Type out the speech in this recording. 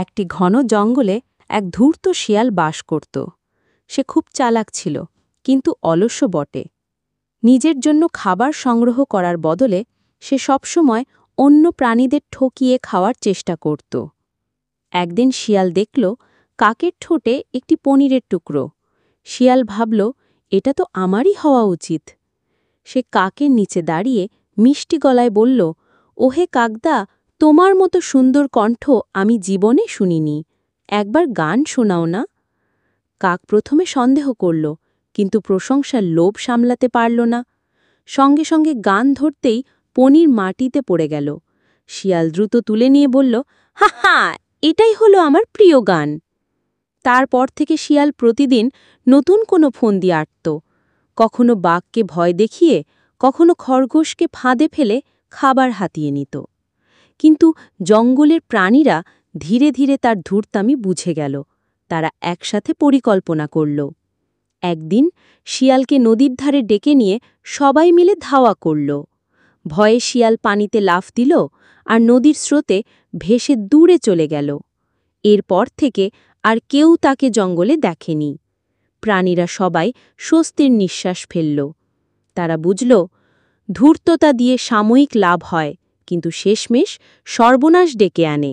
একটি ঘন জঙ্গলে এক ধূর্ত শিয়াল বাস করত। সে খুব চালাক ছিল, কিন্তু অলস্য বটে। নিজের জন্য খাবার সংগ্রহ করার বদলে সে সবসময় অন্য প্রাণীদের ঠকিয়ে খাওয়ার চেষ্টা করত। একদিন শিয়াল দেখল কাকের ঠোঁটে একটি পনিরের টুকরো। শিয়াল ভাবল, এটা তো আমারই হওয়া উচিত। সে কাকের নিচে দাঁড়িয়ে মিষ্টি গলায় বলল, ওহে কাকদা, তোমার মতো সুন্দর কণ্ঠ আমি জীবনে শুনিনি, একবার গান শোনাও না। কাক প্রথমে সন্দেহ করল, কিন্তু প্রশংসার লোভ সামলাতে পারল না। সঙ্গে সঙ্গে গান ধরতেই পনির মাটিতে পড়ে গেল। শিয়াল দ্রুত তুলে নিয়ে বলল, হা হা, এটাই হলো আমার প্রিয় গান। তারপর থেকে শিয়াল প্রতিদিন নতুন কোনো ফন্দি আঁটত। কখনো বাঘকে ভয় দেখিয়ে, কখনো খরগোশকে ফাঁদে ফেলে খাবার হাতিয়ে নিত। কিন্তু জঙ্গলের প্রাণীরা ধীরে ধীরে তার ধূর্তামি বুঝে গেল। তারা একসাথে পরিকল্পনা করল। একদিন শিয়ালকে নদীর ধারে ডেকে নিয়ে সবাই মিলে ধাওয়া করল। ভয়ে শিয়াল পানিতে লাফ দিল আর নদীর স্রোতে ভেসে দূরে চলে গেল। এরপর থেকে আর কেউ তাকে জঙ্গলে দেখেনি। প্রাণীরা সবাই স্বস্তির নিঃশ্বাস ফেলল। তারা বুঝল, ধূর্ততা দিয়ে সাময়িক লাভ হয়, কিন্তু শেষমেশ সর্বনাশ ডেকে আনে।